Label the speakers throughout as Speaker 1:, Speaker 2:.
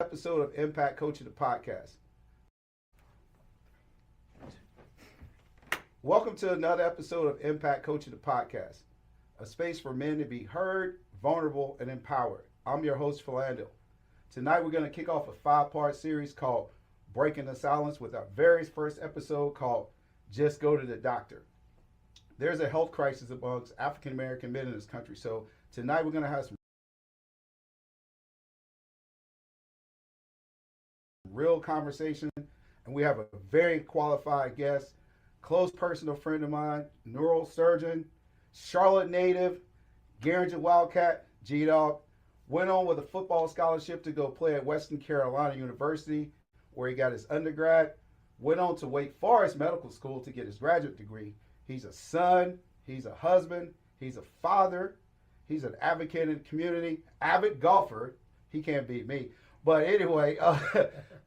Speaker 1: episode of Impact Coaching the Podcast. Welcome to another episode of Impact Coaching the Podcast, a space for men to be heard, vulnerable, and empowered. I'm your host, Philando. Tonight we're going to kick off a 5-part series called Breaking the Silence with our very first episode called Just Go to the Doctor. There's a health crisis amongst African American men in this country, so tonight we're going to have some real conversation, and we have a very qualified guest, close personal friend of mine, neurosurgeon, Charlotte native, Garringer Wildcat, G-Dog, went on with a football scholarship to go play at Western Carolina University, where he got his undergrad, went on to Wake Forest Medical School to get his graduate degree. He's a son, he's a husband, he's a father, he's an advocate in the community, avid golfer. He can't beat me. But anyway,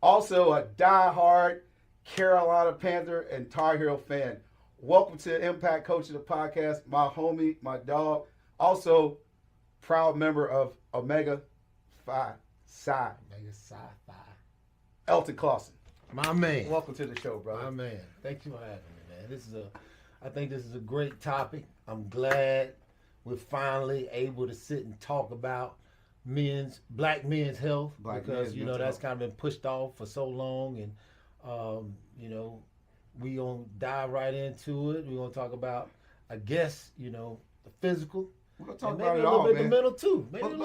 Speaker 1: also a diehard Carolina Panther and Tar Heel fan. Welcome to Impact Coaching the Podcast, my homie, my dog, also proud member of Omega Phi Psi. Elton Clausen.
Speaker 2: My man.
Speaker 1: Welcome to the show, brother.
Speaker 2: My man. Thank you for having me, man. I think this is a great topic. I'm glad we're finally able to sit and talk about black men's health, because that's kind of been pushed off for so long, and we gonna dive right into it. We're gonna talk about, I guess, the physical.
Speaker 1: We're gonna talk
Speaker 2: and
Speaker 1: about
Speaker 2: maybe
Speaker 1: it
Speaker 2: a little
Speaker 1: all,
Speaker 2: bit
Speaker 1: man.
Speaker 2: The mental too.
Speaker 1: But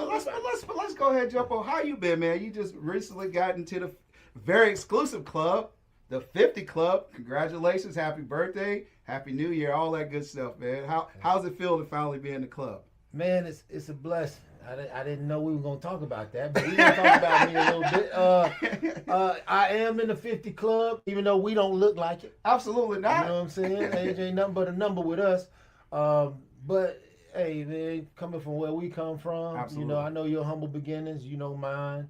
Speaker 1: let's go ahead and jump on. How you been, man? You just recently got into the very exclusive club, the 50 Club. Congratulations, happy birthday, happy New Year, all that good stuff, man. How's it feel to finally be in the club?
Speaker 2: Man, it's a blessing. I didn't know we were going to talk about that, but we're going to talk about me a little bit. I am in the 50 Club, even though we don't look like it.
Speaker 1: Absolutely not.
Speaker 2: You know what I'm saying? Age ain't nothing but a number with us. But, hey, man, coming from where we come from,
Speaker 1: Absolutely.
Speaker 2: I know your humble beginnings, you know mine.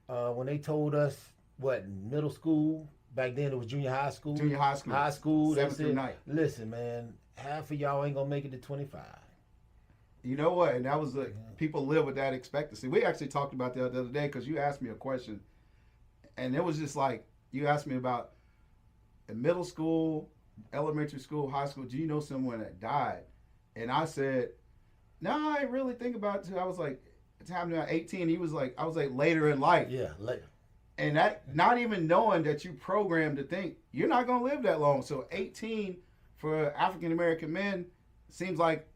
Speaker 2: When they told us, middle school, back then it was junior high school. High school.
Speaker 1: 7th through 9th.
Speaker 2: Listen, man, half of y'all ain't going to make it to 25.
Speaker 1: You know what? And that was people live with that expectancy. We actually talked about that the other day because you asked me a question, and it was just like, you asked me about in middle school, elementary school, high school, do you know someone that died? And I said, no, I didn't really think about it. I was like, it's happening at 18. He was like, I was like, later in life.
Speaker 2: Yeah, later.
Speaker 1: And that, not even knowing that you programmed to think you're not going to live that long. So 18 for African American men seems like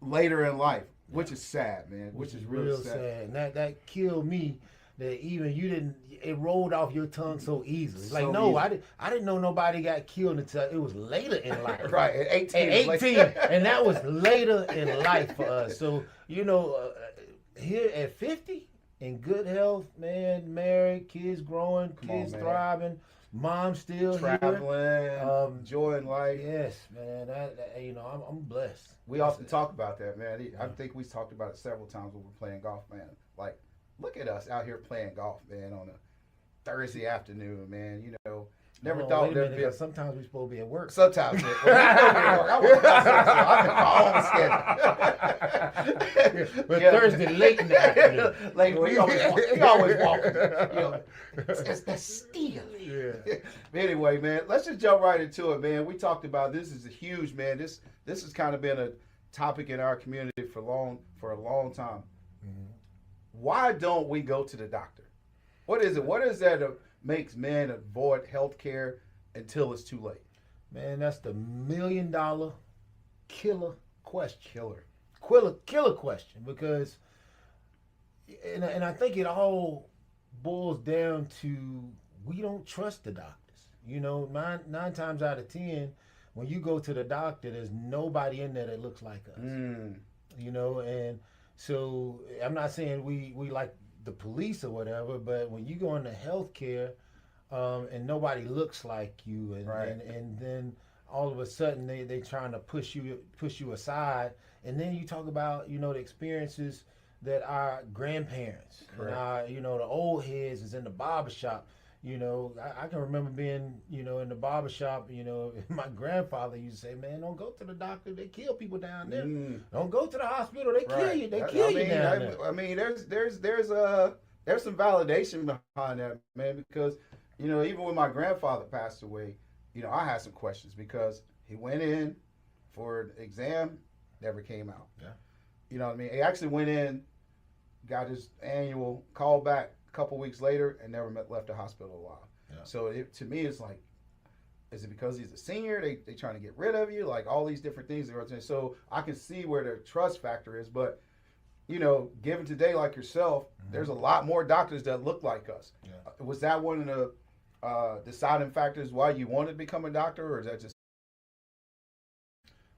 Speaker 1: later in life, which is sad, man. Which is really
Speaker 2: real sad. And that killed me. That even you didn't. It rolled off your tongue so easily.
Speaker 1: So
Speaker 2: Like no,
Speaker 1: easy.
Speaker 2: I didn't know nobody got killed until it was later in life.
Speaker 1: Right, at 18.
Speaker 2: At 18, and that was later in life for us. So here at 50, in good health, man, married, kids growing, kids thriving, mom still
Speaker 1: traveling, enjoying life.
Speaker 2: Yes, man. I'm blessed.
Speaker 1: We often talk about that, man. I think we talked about it several times when we're playing golf, man. Like, look at us out here playing golf, man, on a Thursday afternoon, man. Never thought there'd be.
Speaker 2: Sometimes we're supposed to be at work.
Speaker 1: Sometimes, man. I'm in my schedule.
Speaker 2: But Thursday late in the afternoon.
Speaker 1: Like we always walking. That's stealing.
Speaker 2: Yeah.
Speaker 1: Anyway, man, let's just jump right into it, man. We talked about this is a huge, man. This has kind of been a topic in our community for a long time.
Speaker 2: Mm-hmm.
Speaker 1: Why don't we go to the doctor? What is it? What is that that makes men avoid health care until it's too late?
Speaker 2: Man, that's the $1 million killer question. Killer question, because and I think it all boils down to we don't trust the doctors. Nine times out of 10, when you go to the doctor, there's nobody in there that looks like us. And so I'm not saying we like the police or whatever, but when you go into healthcare and nobody looks like you, and then all of a sudden they trying to push you aside, and then you talk about the experiences that our grandparents, and our, the old heads is in the barbershop. I can remember being, in the barbershop, my grandfather used to say, man, don't go to the doctor. They kill people down there. Don't go to the hospital. They kill you. They kill you down there.
Speaker 1: I mean, there's some validation behind that, man, because even when my grandfather passed away, I had some questions because he went in for an exam, never came out.
Speaker 2: Yeah.
Speaker 1: You know what I mean? He actually went in, got his annual, called back a couple weeks later, and never left the hospital a while.
Speaker 2: Yeah.
Speaker 1: So to me, it's like, is it because he's a senior? They trying to get rid of you? Like all these different things. So I can see where the trust factor is, but given today like yourself, there's a lot more doctors that look like us.
Speaker 2: Yeah.
Speaker 1: Was that one of the deciding factors why you wanted to become a doctor, or is that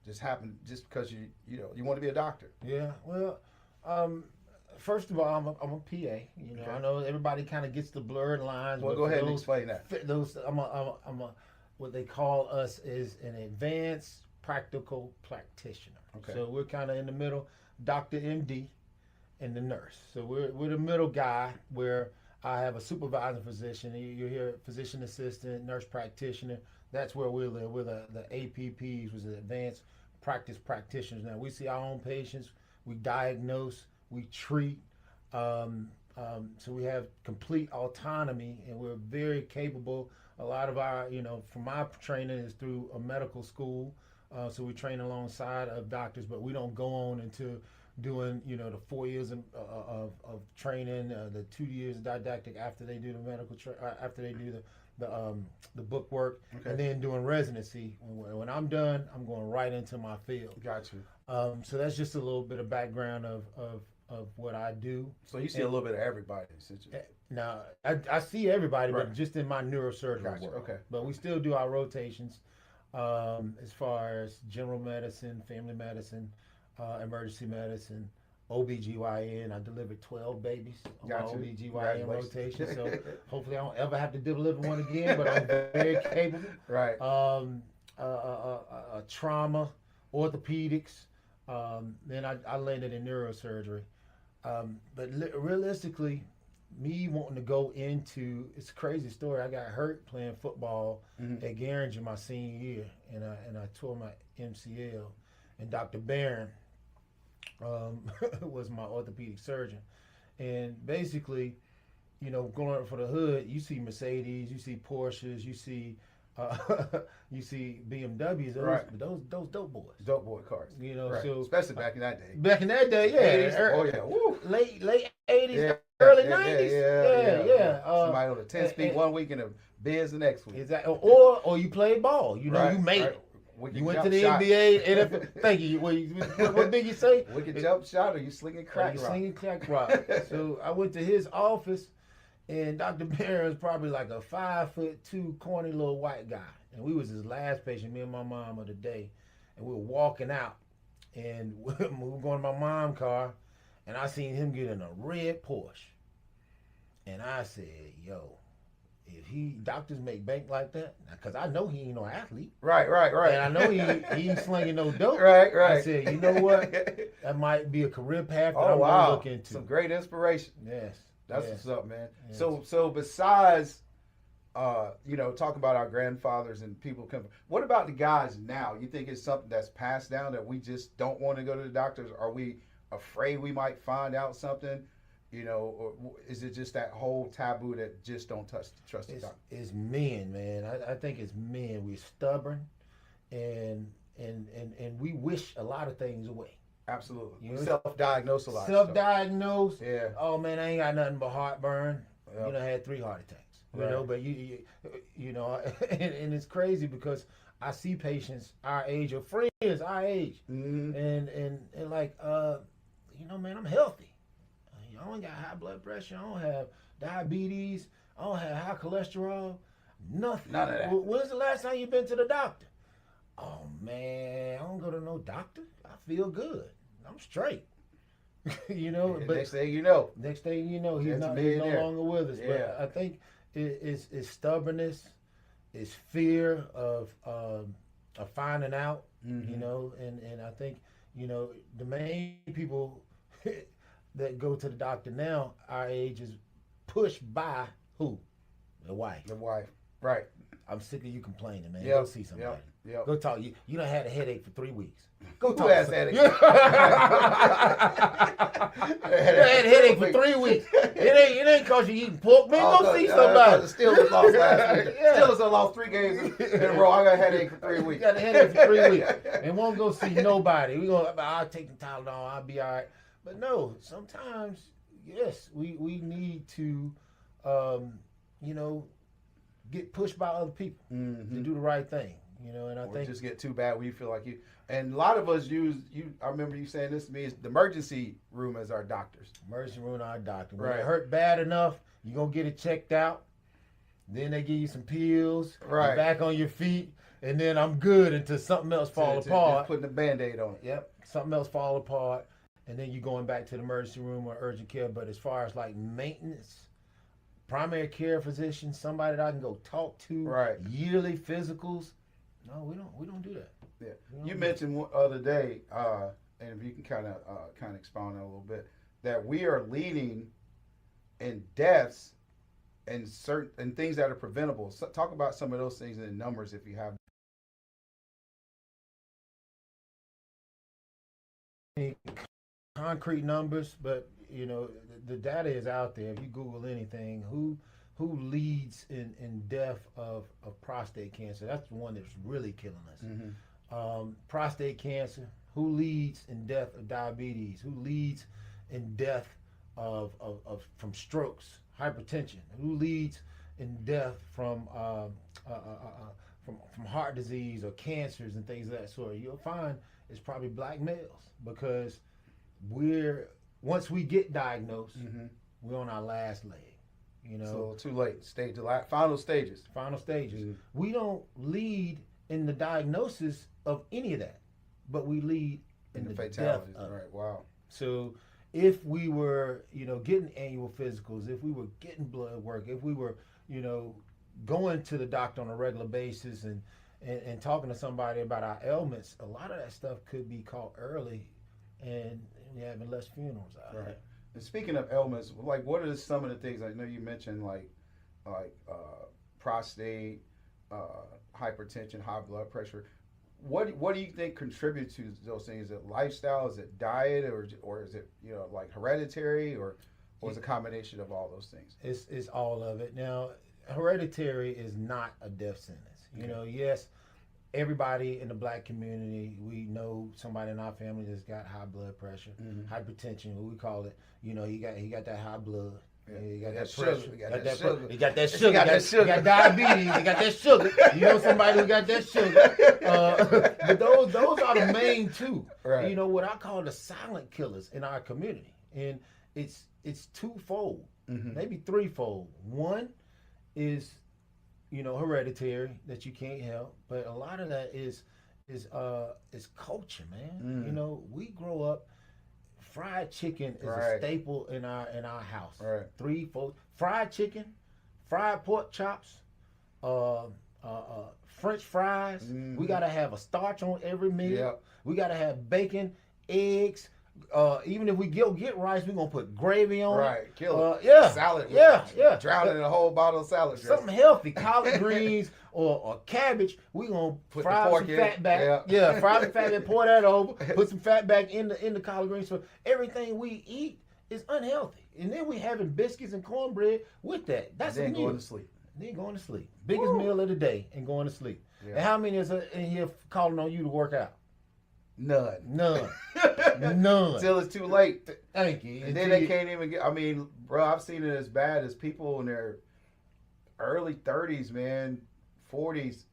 Speaker 1: just happened just because you want to be a doctor?
Speaker 2: Yeah. Well, first of all, I'm a PA. Okay. I know everybody kind of gets the blurred lines.
Speaker 1: Well, go ahead and explain that.
Speaker 2: I'm a what they call us is an advanced practical practitioner.
Speaker 1: Okay.
Speaker 2: So we're kind of in the middle, Dr. MD and the nurse. So we're the middle guy where I have a supervising physician. You hear physician assistant, nurse practitioner. That's where we live. We're the APPs, which is advanced practice practitioners. Now we see our own patients, we diagnose, we treat. So we have complete autonomy, and we're very capable. A lot of our, from my training is through a medical school. So we train alongside of doctors, but we don't go on into doing, the 4 years of training, the 2 years didactic after they do the medical, after they do the book work,
Speaker 1: okay.
Speaker 2: And then doing residency. When I'm done, I'm going right into my field.
Speaker 1: Got you.
Speaker 2: So that's just a little bit of background of what I do.
Speaker 1: So you see a little bit of everybody, essentially.
Speaker 2: Now, I see everybody,
Speaker 1: Right.
Speaker 2: But just in my neurosurgery
Speaker 1: Gotcha.
Speaker 2: work.
Speaker 1: Okay.
Speaker 2: But we still do our rotations as far as general medicine, family medicine, emergency medicine, OBGYN. I delivered 12 babies on my
Speaker 1: Gotcha.
Speaker 2: OBGYN rotation. So hopefully I don't ever have to deliver one again, but I'm very capable.
Speaker 1: Right.
Speaker 2: Trauma, orthopedics. Then I landed in neurosurgery. But realistically, me wanting to go into, it's a crazy story. I got hurt playing football at Garinger my senior year, and I tore my MCL. And Dr. Barron was my orthopedic surgeon. And basically, going for the hood, you see Mercedes, you see Porsches, you see BMWs, those dope boys.
Speaker 1: Dope boy cars. Right.
Speaker 2: So
Speaker 1: especially back in that day.
Speaker 2: Back in that day, yeah.
Speaker 1: 80s, oh yeah, woo.
Speaker 2: Late 80s,
Speaker 1: Yeah,
Speaker 2: early
Speaker 1: yeah,
Speaker 2: 90s. Yeah.
Speaker 1: Somebody on the 10 speed one week and a biz the next week.
Speaker 2: Exactly. Or you played ball. You made it. You went to the
Speaker 1: shot.
Speaker 2: NBA, NFL. Thank you. What did you say?
Speaker 1: Wicked jump shot, or you slinging crack rock?
Speaker 2: Slinging crack rock. So I went to his office, and Dr. Barron was probably like a 5'2", corny little white guy. And we was his last patient, me and my mom of the day. And we were walking out, and we were going to my mom's car, and I seen him get in a red Porsche. And I said, yo, if doctors make bank like that, because I know he ain't no athlete.
Speaker 1: Right.
Speaker 2: And I know he ain't slinging no dope.
Speaker 1: Right.
Speaker 2: I said, you know what? That might be a career path that I'm going to look into.
Speaker 1: Some great inspiration.
Speaker 2: Yes.
Speaker 1: That's what's up, man.
Speaker 2: Yes.
Speaker 1: So besides, talking about our grandfathers and people coming, what about the guys now? You think it's something that's passed down that we just don't want to go to the doctors? Are we afraid we might find out something? Or is it just that whole taboo that just don't trust the doctor?
Speaker 2: It's men, man. I think it's men. We're stubborn, and we wish a lot of things away.
Speaker 1: Absolutely. We self-diagnose a lot.
Speaker 2: Self-diagnose.
Speaker 1: Yeah.
Speaker 2: Oh man, I ain't got nothing but heartburn. Yep. I had 3 heart attacks.
Speaker 1: Right.
Speaker 2: But and it's crazy because I see patients our age or friends our age, and like, man, I'm healthy. I don't got high blood pressure. I don't have diabetes. I don't have high cholesterol. Nothing.
Speaker 1: None of that.
Speaker 2: When's the last time you been to the doctor? Oh man, I don't go to no doctor. I feel good. I'm straight. But
Speaker 1: next thing you know,
Speaker 2: he's no longer with us.
Speaker 1: Yeah.
Speaker 2: But I think it's stubbornness, it's fear of finding out. And I think the main people that go to the doctor now, our age, is pushed by who? The wife.
Speaker 1: The wife. Right.
Speaker 2: I'm sick of you complaining, man.
Speaker 1: Yep.
Speaker 2: Go see somebody.
Speaker 1: Yep. Yep.
Speaker 2: Go talk. You done had a headache for 3 weeks. Go
Speaker 1: Who
Speaker 2: talk.
Speaker 1: has
Speaker 2: to
Speaker 1: headache?
Speaker 2: You had a headache for 3 weeks. It ain't cause you eating pork. Man, go see somebody.
Speaker 1: The Steelers lost last week. Steelers have lost 3 games in a row. I got a headache for 3 weeks.
Speaker 2: Got a headache for 3 weeks and won't go see nobody. I'll take the Tylenol. I'll be all right. But no, sometimes yes, we need to, get pushed by other people to do the right thing. And I think
Speaker 1: just get too bad when you feel like you. And a lot of us use you. I remember you saying this to me: is the emergency room as our doctors.
Speaker 2: Emergency room, our doctor. When
Speaker 1: Right.
Speaker 2: it hurt bad enough, you're gonna get it checked out. Then they give you some pills.
Speaker 1: Right.
Speaker 2: You're back on your feet, and then I'm good until something else fall apart.
Speaker 1: Just putting a Band-Aid on it.
Speaker 2: Yep. Something else fall apart, and then you're going back to the emergency room or urgent care. But as far as like maintenance, primary care physician, somebody that I can go talk to,
Speaker 1: Right.
Speaker 2: yearly physicals. No, we don't do that.
Speaker 1: Yeah. You mentioned one other day, and if you can kind of expound on it a little bit, that we are leading in deaths and certain things that are preventable. So talk about some of those things in the numbers if you have.
Speaker 2: Concrete numbers, but the data is out there. If you Google anything, who leads in death of prostate cancer? That's the one that's really killing us. Prostate cancer. Who leads in death of diabetes? Who leads in death of from strokes, hypertension? Who leads in death from heart disease or cancers and things of that sort? You'll find it's probably black males, because once we get diagnosed, we're on our last leg.
Speaker 1: It's a little too late. Final stages.
Speaker 2: Final stages. We don't lead in the diagnosis of any of that, but we lead in the fatalities. Death of.
Speaker 1: Right. Wow.
Speaker 2: So if we were, getting annual physicals, if we were getting blood work, if we were, going to the doctor on a regular basis and talking to somebody about our ailments, a lot of that stuff could be caught early, and we're having less funerals out
Speaker 1: right.
Speaker 2: there.
Speaker 1: And speaking of ailments, like what are some of the things? I know you mentioned like prostate, hypertension, high blood pressure. What do you think contributes to those things? Is it lifestyle? Is it diet, or is it like hereditary, or is it a combination of all those things?
Speaker 2: It's all of it. Now, hereditary is not a death sentence. Yes, everybody in the black community, we know somebody in our family that's got high blood pressure, hypertension, what we call it. He got that high blood.
Speaker 1: Yeah.
Speaker 2: He got that
Speaker 1: sugar.
Speaker 2: pressure.
Speaker 1: He got that sugar.
Speaker 2: He got that sugar. He got diabetes. He got that sugar. Somebody who got that sugar. But those are the main two.
Speaker 1: Right.
Speaker 2: What I call the silent killers in our community, and it's twofold, maybe threefold. One is hereditary, that you can't help, but a lot of that is culture, man. We grow up. Fried chicken is a staple in our house.
Speaker 1: Right.
Speaker 2: 3, 4 fried chicken, fried pork chops, French fries. We gotta have a starch on every meal.
Speaker 1: Yep.
Speaker 2: We gotta have bacon, eggs. Even if we get rice, we're gonna put gravy on it.
Speaker 1: Right, kill it.
Speaker 2: Yeah.
Speaker 1: Salad.
Speaker 2: Yeah.
Speaker 1: Drown it in a whole bottle of salad dressing.
Speaker 2: Something healthy, collard greens or cabbage. We're gonna fry some fat back. Yeah, fry the fat back, pour that over, put some fat back in the collard greens. So everything we eat is unhealthy. And then we having biscuits and cornbread with that. That's
Speaker 1: and
Speaker 2: a
Speaker 1: then
Speaker 2: meal.
Speaker 1: going to sleep.
Speaker 2: Then going to sleep. Biggest meal of the day and going to sleep.
Speaker 1: Yeah.
Speaker 2: And how many is in here calling on you to work out?
Speaker 1: None.
Speaker 2: None.
Speaker 1: Until it's too late.
Speaker 2: Thank you.
Speaker 1: And then they can't even get. I mean, bro, I've seen it as bad as people in their early 30s, man, 40s.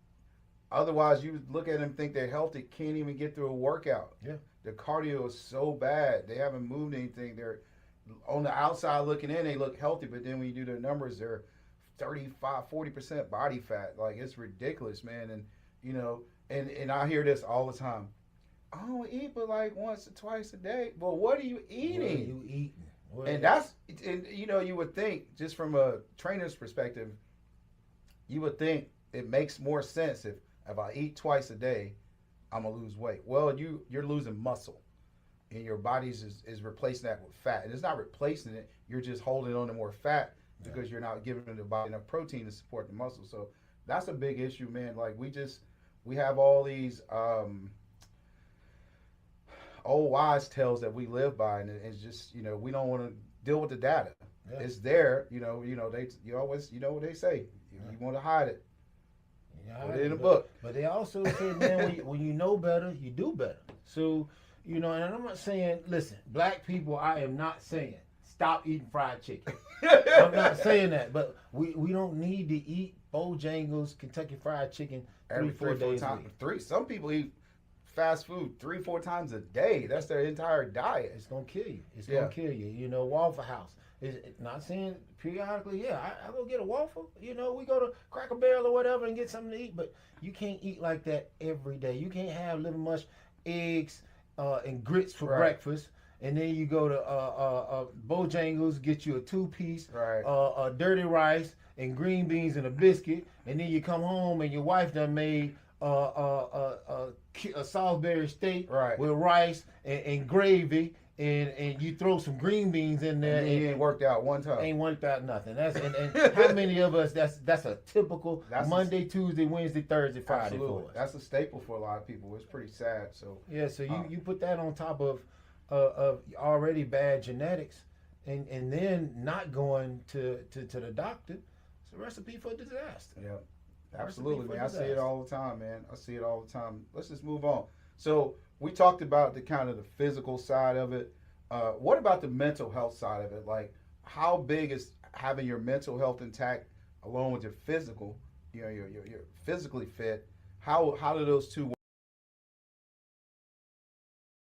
Speaker 1: Otherwise, you look at them and think they're healthy, can't even get through a workout.
Speaker 2: Yeah.
Speaker 1: The cardio is so bad. They haven't moved anything. They're on the outside looking in, they look healthy, but then when you do their numbers, they're 35-40% body fat. Like, it's ridiculous, man. And and I hear this all the time. I don't eat but like once or twice a day. Well, what are you eating? And you would think, just from a trainer's perspective, you would think it makes more sense if I eat twice a day, I'm gonna lose weight. Well, you're losing muscle, and your body's is replacing that with fat. And it's not replacing it, you're just holding on to more fat because you're not giving the body enough protein to support the muscle. So that's a big issue, man. Like, we have all these old wise tales that we live by, and it's just we don't want to deal with the data.
Speaker 2: Yeah.
Speaker 1: It's there, you always what they say. You want to hide it, put it in a book.
Speaker 2: But they also say, man, when you know better, you do better. So and I'm not saying, listen, black people, I am not saying stop eating fried chicken. I'm not saying that, but we don't need to eat Bojangles, Kentucky Fried Chicken
Speaker 1: Every
Speaker 2: 3-4 days a week.
Speaker 1: Some people eat fast food 3-4 times a day. That's their entire diet.
Speaker 2: It's gonna kill you. It's gonna kill you. Waffle House. Not saying periodically, I go get a waffle. We go to Cracker Barrel or whatever and get something to eat, but you can't eat like that every day. You can't have liver mush, eggs, and grits for breakfast, and then you go to Bojangles, get you a 2-piece, dirty rice and green beans and a biscuit, and then you come home and your wife done made a Salisbury steak with rice and gravy, and you throw some green beans in there.
Speaker 1: And it ain't worked out one time.
Speaker 2: Ain't worked out nothing. That's and how many of us? That's a typical Monday, Tuesday, Wednesday, Thursday, Friday for us.
Speaker 1: That's a staple for a lot of people. It's pretty sad. So
Speaker 2: so you put that on top of already bad genetics, and then not going to the doctor. It's a recipe for disaster.
Speaker 1: Yeah. Absolutely, man. I see it all the time, man. I see it all the time. Let's just move on. So we talked about the kind of the physical side of it. What about the mental health side of it? Like, how big is having your mental health intact along with your physical? You're physically fit. How do those two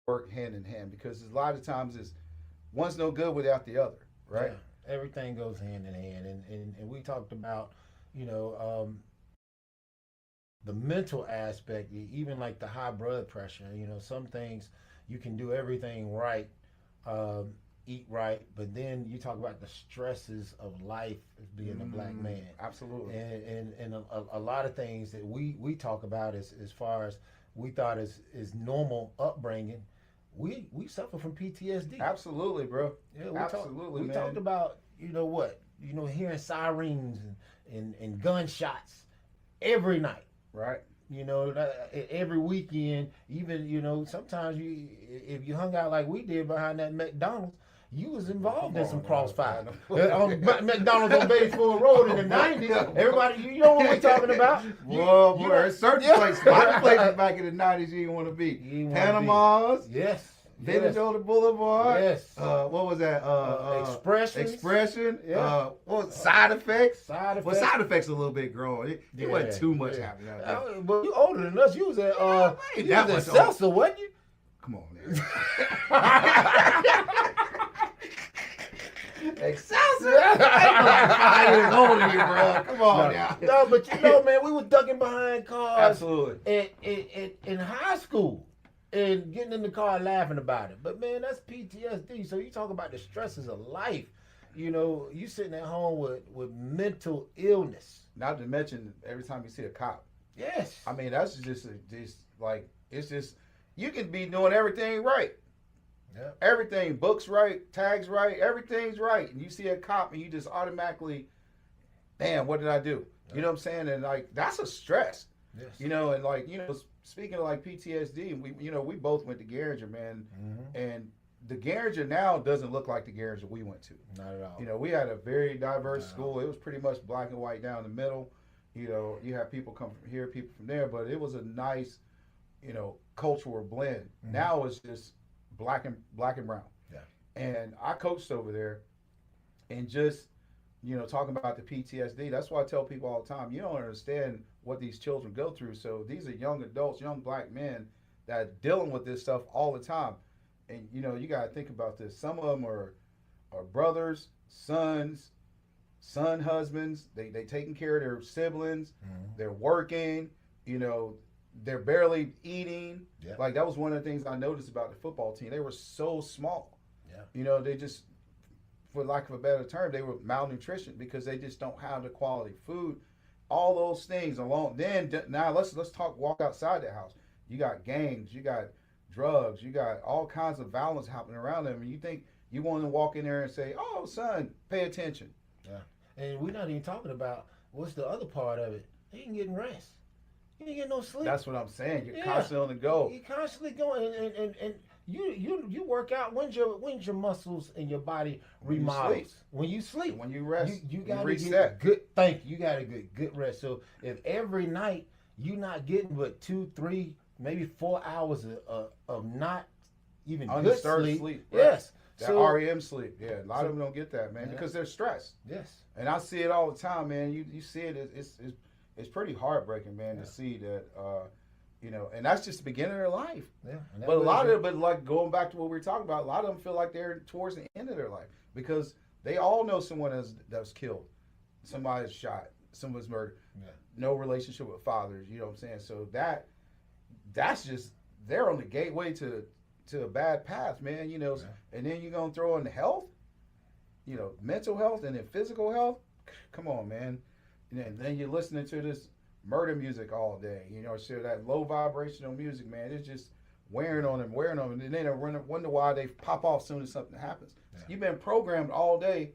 Speaker 1: work hand in hand? Because a lot of times one's no good without the other, right?
Speaker 2: Yeah, everything goes hand in hand, and we talked about the mental aspect, even like the high blood pressure. Some things you can do everything right, eat right, but then you talk about the stresses of life as being a black man.
Speaker 1: Absolutely.
Speaker 2: And a lot of things that we talk about as far as we thought is normal upbringing, we suffer from PTSD.
Speaker 1: Absolutely, bro.
Speaker 2: Yeah,
Speaker 1: Absolutely,
Speaker 2: we
Speaker 1: man.
Speaker 2: talked about hearing sirens and gunshots every night.
Speaker 1: Right.
Speaker 2: Every weekend, even, sometimes if you hung out like we did behind that McDonald's, you was involved in some crossfire. On McDonald's on Batesville Road in the 90s, everybody, you know what we're talking about.
Speaker 1: Well, there's certain places, a lot of places back in the 90s you didn't want to be. Panama's.
Speaker 2: Yes.
Speaker 1: Vintage on the Boulevard.
Speaker 2: Yes.
Speaker 1: What was that? Expression.
Speaker 2: Yeah.
Speaker 1: What was Side Effects?
Speaker 2: Side Effects.
Speaker 1: Well, Side Effects a little bit grown. It wasn't too much happening out there.
Speaker 2: But you older than us. You was at Seltzer, wasn't you?
Speaker 1: Come on, man. Excelsior? I ain't like 5 years older than you, bro. Come on now.
Speaker 2: No, but man, we was ducking behind cars.
Speaker 1: Absolutely.
Speaker 2: In high school. And getting in the car laughing about it. But man, that's PTSD. So you talk about the stresses of life. You sitting at home with mental illness.
Speaker 1: Not to mention every time you see a cop.
Speaker 2: Yes.
Speaker 1: I mean, that's just it's just, you can be doing everything right.
Speaker 2: Yeah.
Speaker 1: Everything, books right, tags right, everything's right. And you see a cop and you just automatically, damn, what did I do? Yeah. You know what I'm saying? And that's a stress.
Speaker 2: Yes.
Speaker 1: And speaking of PTSD, we both went to Garinger, man.
Speaker 2: Mm-hmm.
Speaker 1: And the Garinger now doesn't look like the Garinger we went to.
Speaker 2: Not at all.
Speaker 1: We had a very diverse school. It was pretty much black and white down the middle. You have people come from here, people from there, but it was a nice, cultural blend. Mm-hmm. Now it's just black and brown.
Speaker 2: Yeah.
Speaker 1: And I coached over there, and just talking about the PTSD. That's why I tell people all the time, you don't understand what these children go through. So these are young adults, young black men that are dealing with this stuff all the time. And you got to think about this. Some of them are brothers, sons, husbands. They taking care of their siblings.
Speaker 2: Mm-hmm.
Speaker 1: They're working. They're barely eating.
Speaker 2: Yeah.
Speaker 1: That was one of the things I noticed about the football team. They were so small.
Speaker 2: Yeah.
Speaker 1: They just, for lack of a better term, they were malnutrition because they just don't have the quality food. All those things alone. Then now let's walk outside the house. You got gangs, you got drugs, you got all kinds of violence happening around them, and you think you want to walk in there and say, "Oh, son, pay attention."
Speaker 2: Yeah. And we're not even talking about what's the other part of it. They ain't getting rest. You ain't get no sleep.
Speaker 1: That's what I'm saying. You're
Speaker 2: Yeah.
Speaker 1: constantly on the go.
Speaker 2: You're constantly going, and you work out. When's your muscles in your body
Speaker 1: When you
Speaker 2: remodels?
Speaker 1: sleep.
Speaker 2: When you sleep.
Speaker 1: When you rest,
Speaker 2: you
Speaker 1: you
Speaker 2: gotta
Speaker 1: reset.
Speaker 2: get good. Thank you. You gotta get good rest. So if every night you not getting but 2, 3, maybe 4 hours of not even good
Speaker 1: Undisturbed
Speaker 2: sleep.
Speaker 1: right?
Speaker 2: Yes.
Speaker 1: That
Speaker 2: So
Speaker 1: REM sleep. Yeah, a lot of them don't get that, man,
Speaker 2: Yeah.
Speaker 1: because they're stressed.
Speaker 2: yes.
Speaker 1: And I see it all the time, man. You see it. It's pretty heartbreaking, man, to see that. And that's just the beginning of their life.
Speaker 2: Yeah. And that
Speaker 1: But a
Speaker 2: was
Speaker 1: lot
Speaker 2: it.
Speaker 1: of, but like going back to what we were talking about, a lot of them feel like they're towards the end of their life because they all know someone that was killed, somebody's shot, someone's murdered.
Speaker 2: Yeah.
Speaker 1: No relationship with fathers. You know what I'm saying? So that's just they're on the gateway to a bad path, man.
Speaker 2: Yeah.
Speaker 1: And then you're gonna throw in health, mental health, and then physical health. Come on, man. And then you're listening to this murder music all day. So that low vibrational music, man, it's just wearing on them, and then they wonder why they pop off as soon as something happens.
Speaker 2: Yeah.
Speaker 1: You've been programmed all day.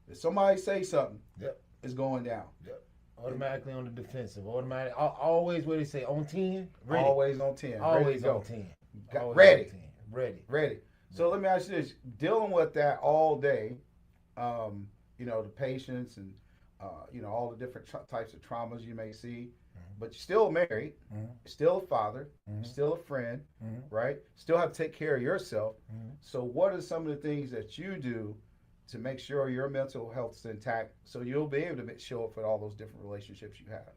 Speaker 1: If somebody say something,
Speaker 2: Yep.
Speaker 1: it's going down.
Speaker 2: Yep. Automatically on the defensive. Always what they say on 10. Ready.
Speaker 1: Always on 10.
Speaker 2: Always
Speaker 1: ready to go.
Speaker 2: on 10.
Speaker 1: Got-
Speaker 2: Always
Speaker 1: ready.
Speaker 2: on 10. Ready.
Speaker 1: Ready. So let me ask you this: dealing with that all day, the patients and all the different types of traumas you may see, but you're still married, still a father, still a friend, right? Still have to take care of yourself. So what are some of the things that you do to make sure your mental health is intact, so you'll be able to show up for all those different relationships you have?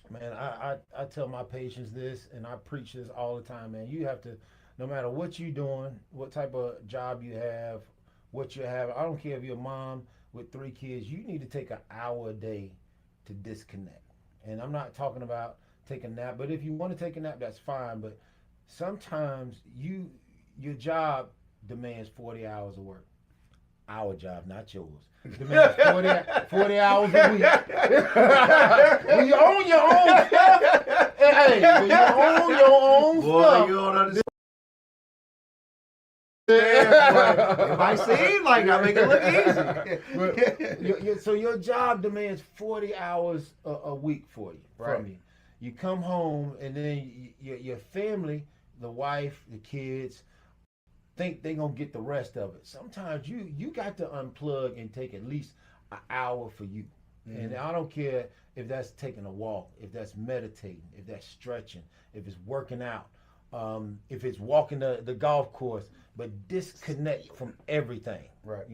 Speaker 2: Man, I tell my patients this, and I preach this all the time, man. You have to, no matter what you're doing, what type of job you have, what you have, I don't care if you're a mom with 3 kids, you need to take an hour a day to disconnect. And I'm not talking about take a nap, but if you want to take a nap, that's fine. But sometimes your job demands 40 hours of work. Our job, not yours. Demands 40 hours a week. When you own your own stuff, hey, when you own your own stuff.
Speaker 1: You don't understand. It might seem like I make it look easy.
Speaker 2: So your job demands 40 hours a week for you, from you. You come home and then your family, the wife, the kids, think they're going to get the rest of it. Sometimes you got to unplug and take at least an hour for you. And I don't care if that's taking a walk, if that's meditating, if that's stretching, if it's working out, if it's walking the golf course, but disconnect from everything.
Speaker 1: Right.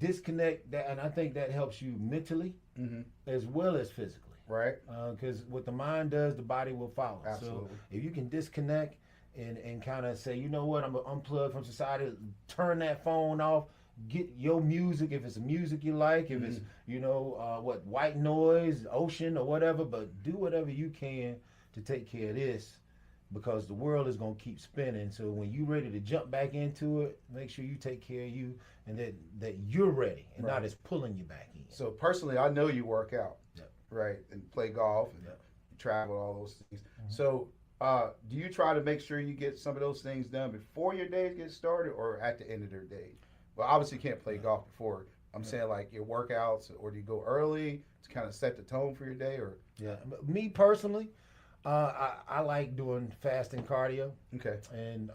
Speaker 2: Disconnect that, and I think that helps you mentally as well as physically.
Speaker 1: Right.
Speaker 2: Because what the mind does, the body will follow.
Speaker 1: Absolutely.
Speaker 2: So if you can disconnect and kind of say, you know what, I'm going to unplug from society, turn that phone off, get your music, if it's music you like, if it's, white noise, ocean or whatever, but do whatever you can to take care of this, because the world is going to keep spinning. So when you're ready to jump back into it, make sure you take care of you and that you're ready and not as pulling you back in.
Speaker 1: So personally, I know you work out,
Speaker 2: Yep.
Speaker 1: right, and play golf and travel, all those things. So do you try to make sure you get some of those things done before your days get started or at the end of their day? Well, obviously you can't play golf before. I'm saying like your workouts, or do you go early to kind of set the tone for your day? Or
Speaker 2: Me personally, I like doing fasting cardio.
Speaker 1: Okay.
Speaker 2: And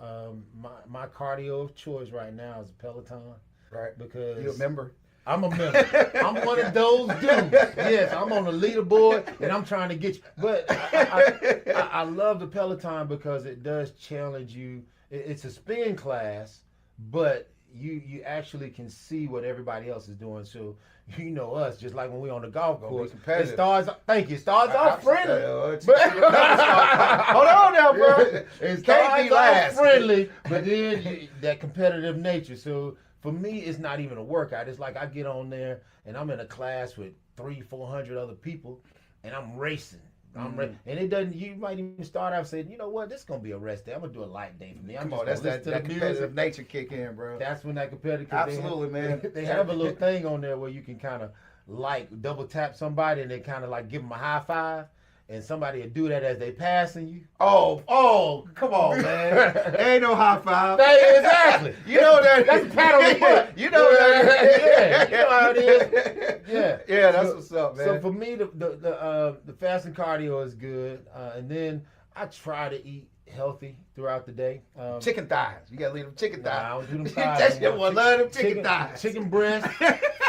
Speaker 2: my cardio of choice right now is Peloton.
Speaker 1: Right.
Speaker 2: Because
Speaker 1: You a member?
Speaker 2: I'm a member. I'm one of those dudes. Yes, I'm on the leaderboard and I'm trying to get you. But I love the Peloton because it does challenge you. It's a spin class, but you actually can see what everybody else is doing. So you know us, just like when we're on the golf course. It starts off friendly.
Speaker 1: Hold on now, bro.
Speaker 2: It starts off friendly, but then that competitive nature. So for me, it's not even a workout. It's like I get on there and I'm in a class with 300-400 other people, and I'm racing. And it doesn't. You might even start out saying, you know what, this is gonna be a rest day. I'm gonna do a light day for me. I'm
Speaker 1: Come on, that's that competitive nature kick in, bro.
Speaker 2: That's when that competitive.
Speaker 1: Absolutely, man.
Speaker 2: They have a little thing on there where you can kind of like double tap somebody and then kind of like give them a high five. and somebody will do that as they passing you.
Speaker 1: Oh, come on, man. Ain't no high five.
Speaker 2: Exactly.
Speaker 1: You know that.
Speaker 2: That's a pat on the butt.
Speaker 1: You know that.
Speaker 2: Yeah, you know how it is. Yeah.
Speaker 1: Yeah, that's what's up, man.
Speaker 2: So for me, the fasting cardio is good, and then I try to eat healthy throughout the day.
Speaker 1: Chicken thighs. You gotta leave them chicken thighs.
Speaker 2: I don't do them thighs.
Speaker 1: That's your one. Love them chicken thighs.
Speaker 2: Chicken breast,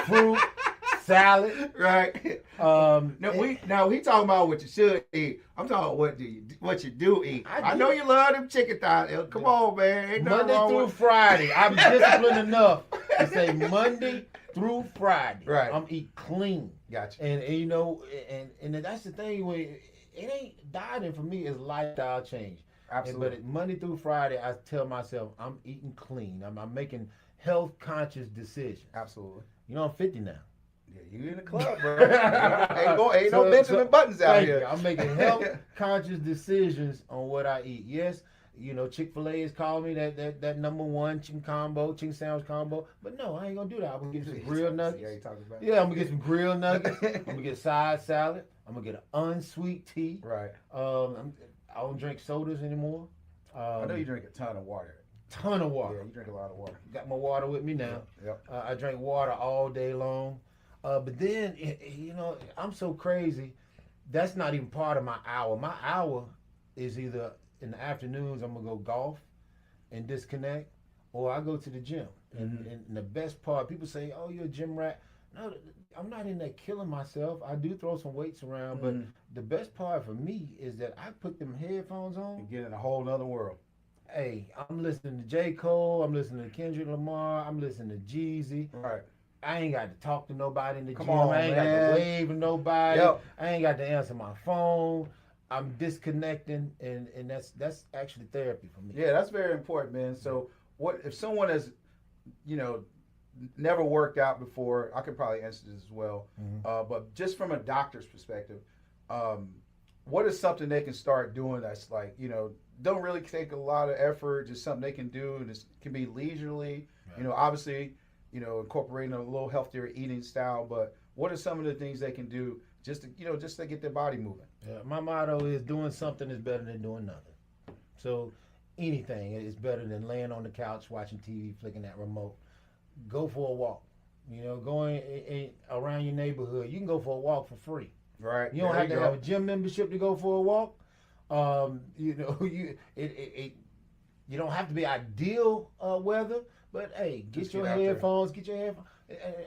Speaker 2: fruit, salad.
Speaker 1: Right. Now we talking about what you should eat. I'm talking about what you do eat. I know you love them chicken thighs. Come on, man. Ain't nothing
Speaker 2: Monday
Speaker 1: wrong
Speaker 2: through
Speaker 1: with...
Speaker 2: Friday. I'm disciplined enough to say Monday through Friday.
Speaker 1: Right.
Speaker 2: I'm eat clean.
Speaker 1: Gotcha.
Speaker 2: And you know, and that's the thing where it ain't dieting for me. It's lifestyle change.
Speaker 1: Absolutely.
Speaker 2: But Monday through Friday, I tell myself I'm eating clean. I'm making health conscious decisions.
Speaker 1: Absolutely.
Speaker 2: You know, I'm 50 now.
Speaker 1: Yeah, you in the club, bro. ain't no Benjamin Buttons out here.
Speaker 2: I'm making health conscious decisions on what I eat. Yes, you know, Chick-fil-A has called me that number one chicken sandwich combo. But no, I ain't gonna do that. I'm gonna get some grilled nuggets. Yeah, I'm gonna get some grilled nuggets. I'm gonna get side salad. I'm gonna get an unsweet tea.
Speaker 1: Right.
Speaker 2: I don't drink sodas anymore.
Speaker 1: I know you drink a ton of water.
Speaker 2: Ton of water.
Speaker 1: Yeah, you drink a lot of water.
Speaker 2: Got my water with me now.
Speaker 1: Yep.
Speaker 2: I drink water all day long. But then, you know, I'm so crazy. That's not even part of my hour. My hour is either in the afternoons, I'm going to go golf and disconnect, or I go to the gym. And the best part, people say, oh, you're a gym rat. No, I'm not in there killing myself. I do throw some weights around, but the best part for me is that I put them headphones on.
Speaker 1: You get in a whole nother world.
Speaker 2: Hey, I'm listening to J. Cole. I'm listening to Kendrick Lamar. I'm listening to Jeezy.
Speaker 1: Right.
Speaker 2: I ain't got to talk to nobody in the gym.
Speaker 1: On,
Speaker 2: I ain't got to wave to nobody.
Speaker 1: Yep.
Speaker 2: I ain't got to answer my phone. I'm disconnecting, and that's actually therapy for me.
Speaker 1: Yeah, that's very important, man. So what if someone has, you know, never worked out before? I could probably answer this as well. But just from a doctor's perspective, what is something they can start doing that's like, you know, don't really take a lot of effort, just something they can do, and it can be leisurely, you know, obviously, you know, incorporating a little healthier eating style, but what are some of the things they can do just to, you know, just to get their body moving?
Speaker 2: Yeah, my motto is doing something is better than doing nothing. So anything is better than laying on the couch watching TV, flicking that remote. Go for a walk. You know, going around your neighborhood. You can go for a walk for free.
Speaker 1: Right.
Speaker 2: You don't have to have a gym membership to go for a walk. You know, you don't have to be ideal weather, but hey, get your headphones.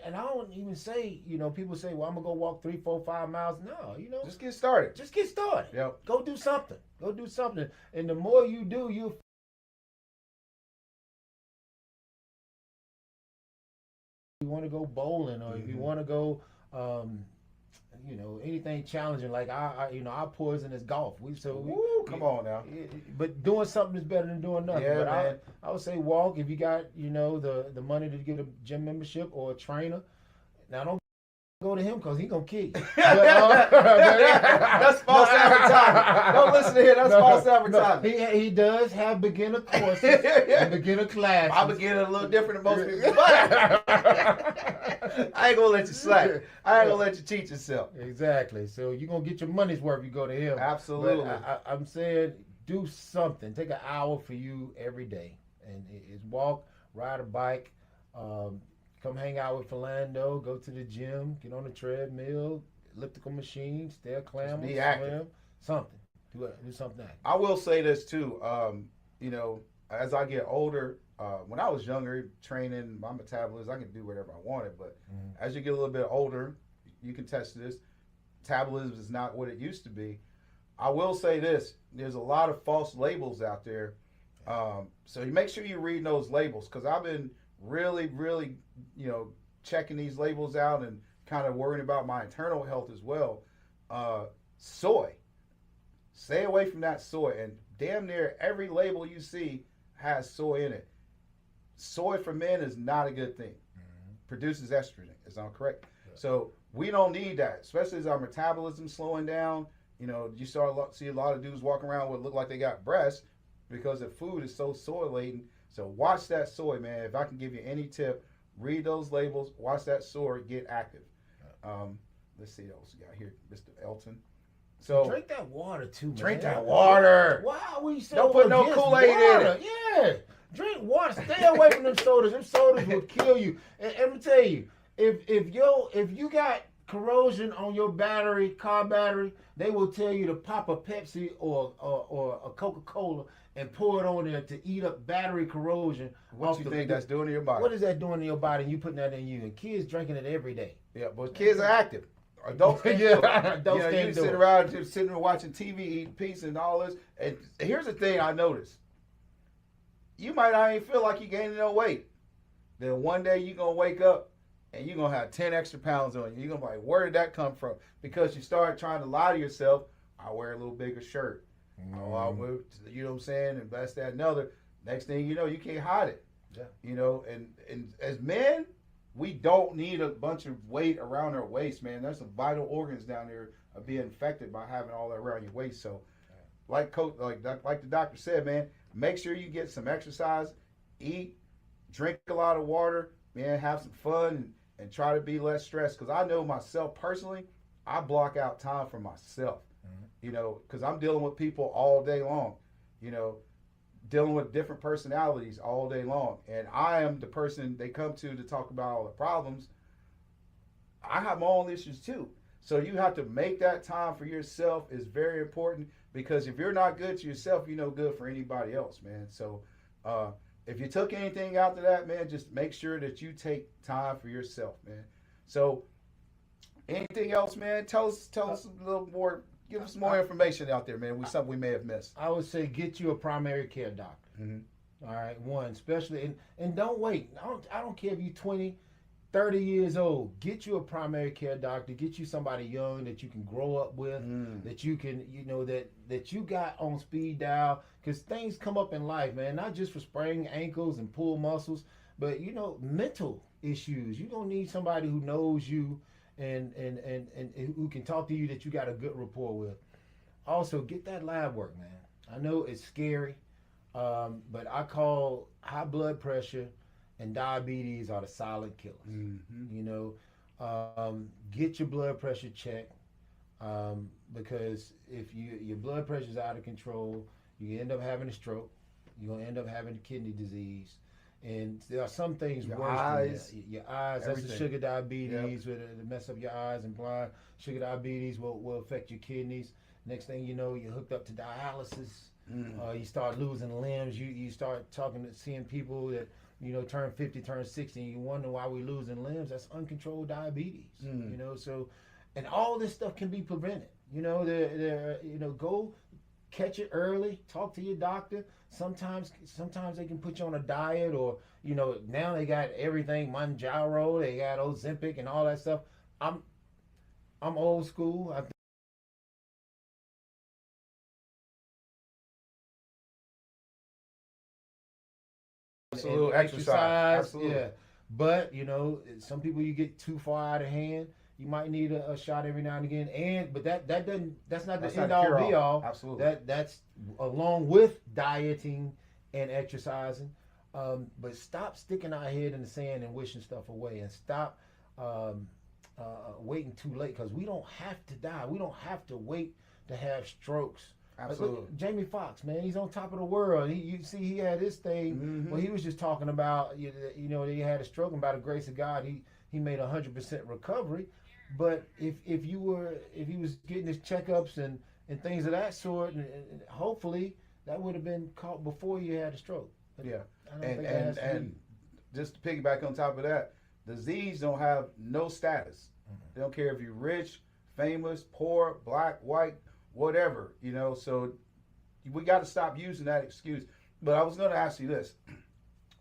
Speaker 2: And I don't even say, you know, people say, well, I'm gonna go walk 3, 4, 5 miles. No, you know,
Speaker 1: just get started.
Speaker 2: Yep. Go do something. And the more you do, you want to go bowling, or if you want to go, you know, anything challenging, like our poison is golf.
Speaker 1: Come on now.
Speaker 2: But doing something is better than doing nothing.
Speaker 1: Yeah,
Speaker 2: but
Speaker 1: man.
Speaker 2: I would say walk if you got, you know, the money to get a gym membership or a trainer. Now don't go to him because he's gonna kill you.
Speaker 1: That's false advertising. Don't listen to him. That's false advertising.
Speaker 2: He does have beginner courses and beginner classes.
Speaker 1: My beginner a little different than most people, but I ain't gonna let you slack. I ain't gonna let you teach yourself.
Speaker 2: Exactly. So you're gonna get your money's worth if you go to him.
Speaker 1: Absolutely.
Speaker 2: But I'm saying do something. Take an hour for you every day, and it's walk, ride a bike. Come hang out with Philando, go to the gym, get on the treadmill, elliptical machine, stair climber,
Speaker 1: be active.
Speaker 2: Something. Do something active.
Speaker 1: I will say this too. You know, as I get older, when I was younger, training my metabolism, I could do whatever I wanted. But as you get a little bit older, you can test this. Metabolism is not what it used to be. I will say this: there's a lot of false labels out there. So you make sure you read those labels, because I've been really, you know, checking these labels out and kind of worrying about my internal health as well. Soy. Stay away from that soy. And damn near every label you see has soy in it. Soy for men is not a good thing. Produces estrogen, is that correct? Yeah. So we don't need that, especially as our metabolism slowing down. You know, you see a lot of dudes walking around with look like they got breasts because the food is so soy laden. So watch that soy, man. If I can give you any tip, read those labels, watch that soy, get active. Let's see what else we got here. Mr. Elton. So
Speaker 2: drink that water too, man.
Speaker 1: Drink that water.
Speaker 2: Why are we so
Speaker 1: Don't put no
Speaker 2: against
Speaker 1: Kool-Aid in
Speaker 2: water?
Speaker 1: it.
Speaker 2: Yeah, drink water. Stay away from them sodas. Them sodas will kill you. And let me tell you, if you got corrosion on your car battery, they will tell you to pop a Pepsi or a Coca-Cola and pour it on there to eat up battery corrosion.
Speaker 1: What you think that's doing to your body?
Speaker 2: What is that doing to your body? And you putting that in you, and kids drinking it every day.
Speaker 1: Yeah, but kids are active. Adults can't do it.
Speaker 2: Adults can't
Speaker 1: you
Speaker 2: do
Speaker 1: sit
Speaker 2: it.
Speaker 1: around just sitting there watching TV, eating pizza and all this. And here's the thing I noticed. You might not even feel like you're gaining no weight. Then one day you're going to wake up and you're going to have 10 extra pounds on you. You're going to be like, where did that come from? Because you start trying to lie to yourself. I wear a little bigger shirt. Oh, I'll move, you know what I'm saying? And that's that and other. Next thing you know, you can't hide it.
Speaker 2: Yeah.
Speaker 1: You know, and as men, we don't need a bunch of weight around our waist, man. There's some vital organs down there are being infected by having all that around your waist. So, like the doctor said, man, make sure you get some exercise, eat, drink a lot of water, man, have some fun, and try to be less stressed. Because I know myself personally, I block out time for myself, you know, because I'm dealing with people all day long, you know, dealing with different personalities all day long. And I am the person they come to talk about all the problems. I have my own issues too. So you have to make that time for yourself is very important, because if you're not good to yourself, you're no good for anybody else, man. So if you took anything out to that, man, just make sure that you take time for yourself, man. So anything else, man? Tell us a little more. Give us some more information out there, man. Something we may have missed.
Speaker 2: I would say get you a primary care doctor.
Speaker 1: Mm-hmm.
Speaker 2: All right, one, especially, and don't wait. I don't care if you're 20, 30 years old. Get you a primary care doctor. Get you somebody young that you can grow up with, that you can, you know, that you got on speed dial. Because things come up in life, man, not just for spraining ankles and pull muscles, but, you know, mental issues. You don't need somebody who knows you and who can talk to you that you got a good rapport with. Also, get that lab work, man. I know it's scary, but I call high blood pressure and diabetes are the silent killers.
Speaker 1: Mm-hmm.
Speaker 2: You know, get your blood pressure checked, because if your blood pressure is out of control, you end up having a stroke. You're gonna end up having kidney disease. And there are some things
Speaker 1: your
Speaker 2: worse
Speaker 1: eyes,
Speaker 2: than that. Your eyes,
Speaker 1: everything.
Speaker 2: that's the sugar diabetes, to mess up your eyes and blind. Sugar diabetes will affect your kidneys. Next thing you know, you're hooked up to dialysis. You start losing limbs. You start seeing people that, you know, turn 50, turn 60, and you wonder why we're losing limbs. That's uncontrolled diabetes. You know, so, and all this stuff can be prevented. You know, you know, go catch it early. Talk to your doctor. Sometimes they can put you on a diet, or, you know, now they got everything, Manjaro, they got Ozempic and all that stuff. I'm old school.
Speaker 1: Absolute exercise. Absolutely.
Speaker 2: Yeah. But, you know, some people, you get too far out of hand, you might need a shot every now and again. But that's not the end all be all.
Speaker 1: Absolutely.
Speaker 2: That's along with dieting and exercising. But stop sticking our head in the sand and wishing stuff away, and stop waiting too late, because we don't have to die. We don't have to wait to have strokes.
Speaker 1: Absolutely.
Speaker 2: Look, Jamie Foxx, man, he's on top of the world. He had this thing where he was just talking about, you know, he had a stroke, and by the grace of God, he made 100% recovery. But if he was getting his checkups and things of that sort, and hopefully that would have been caught before you had a stroke. But
Speaker 1: yeah,
Speaker 2: and
Speaker 1: just to piggyback on top of that, disease don't have no status. They don't care if you're rich, famous, poor, black, white, whatever, you know. So we got to stop using that excuse. But I was going to ask you this.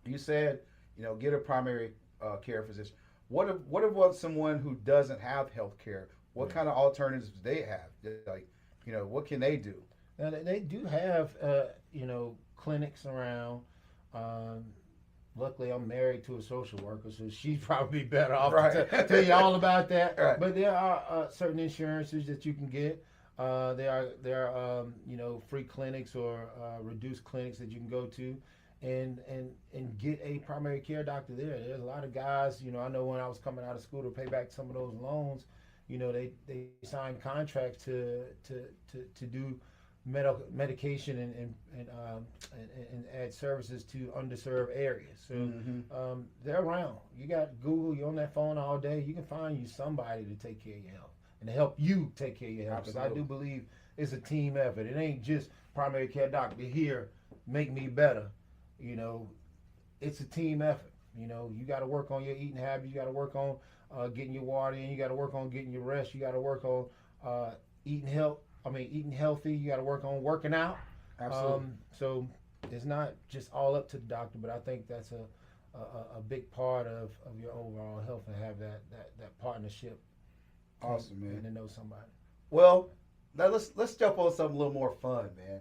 Speaker 1: You said, you know, get a primary care physician. What about someone who doesn't have health care? What kind of alternatives do they have? Like, you know, what can they do?
Speaker 2: Now, they do have, you know, clinics around. Luckily, I'm married to a social worker, so she'd probably be better off to tell you all about that.
Speaker 1: Right.
Speaker 2: But there are certain insurances that you can get. There are you know, free clinics or reduced clinics that you can go to, and get a primary care doctor there. There's a lot of guys, you know, I know when I was coming out of school to pay back some of those loans, they sign contracts to do medication and add services to underserved areas. So they're around. You got Google. You're on that phone all day. You can find you somebody to take care of your health and to help you take care of your health. Because I do believe it's a team effort. It ain't just primary care doctor here make me better. It's a team effort. You got to work on your eating habits. You got to work on getting your water in. You got to work on getting your rest. You got to work on eating healthy. You got to work on working out.
Speaker 1: Absolutely.
Speaker 2: So it's not just all up to the doctor, but I think that's a big part of your overall health, and have that partnership.
Speaker 1: Awesome, man.
Speaker 2: And to know somebody.
Speaker 1: Well, now let's jump on something a little more fun, man.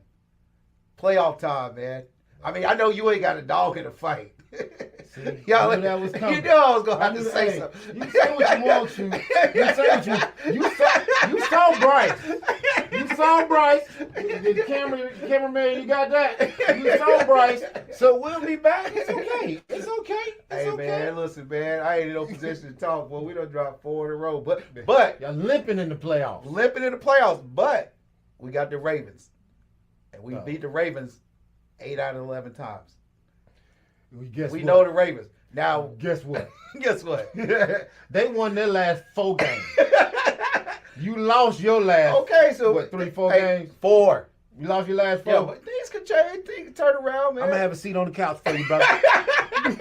Speaker 1: Playoff time, man. I mean, I know you ain't got a dog in the fight.
Speaker 2: See,
Speaker 1: Y'all,
Speaker 2: that was coming.
Speaker 1: You know I was gonna have to say something.
Speaker 2: You say what you want to. You say what you saw Bryce. You saw Bryce. The cameraman, you got that. You saw Bryce. So we'll be back. It's okay. It's okay.
Speaker 1: Hey, man, listen, man. I ain't in no position to talk. Well, we done dropped 4 in a row, but
Speaker 2: y'all limping in the playoffs.
Speaker 1: But we got the Ravens, and we beat the Ravens 8 out of 11 times. We know the Ravens. Now,
Speaker 2: guess what?
Speaker 1: Guess what?
Speaker 2: They won their last 4 games. You lost your last.
Speaker 1: Okay, so
Speaker 2: what? 3-4 games?
Speaker 1: 4.
Speaker 2: You lost your last 4.
Speaker 1: Yeah, but things could change. Things can turn around, man.
Speaker 2: I'm gonna have a seat on the couch for you, brother.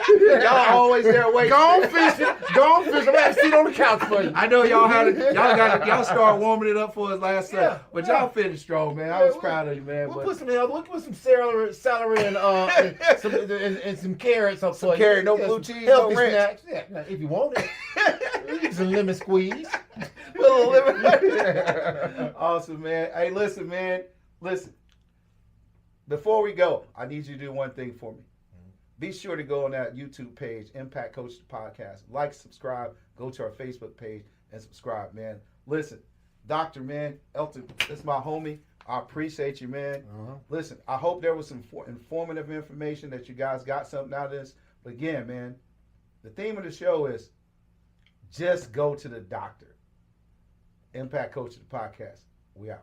Speaker 1: Y'all always there waiting.
Speaker 2: Go on fishing. I'm gonna have a seat on the couch for you.
Speaker 1: I know y'all started warming it up for us last Sunday, but y'all finished strong, man. I was proud of you, man.
Speaker 2: We'll put some health. We'll put some celery and some carrots up for you.
Speaker 1: Carrot, no blue cheese,
Speaker 2: healthy
Speaker 1: no ranch.
Speaker 2: snacks. Yeah, if you want it. You get some lemon squeeze.
Speaker 1: Little lemon. Awesome, man. Hey, listen, man. Listen. Before we go, I need you to do one thing for me. Be sure to go on that YouTube page, Impact Coach Podcast. Like, subscribe, go to our Facebook page and subscribe, man. Listen, Dr. Man, Elton, this is my homie. I appreciate you, man. Listen, I hope there was some informative information that you guys got something out of this. But again, man, the theme of the show is just go to the doctor. Impact Coach Podcast. We out.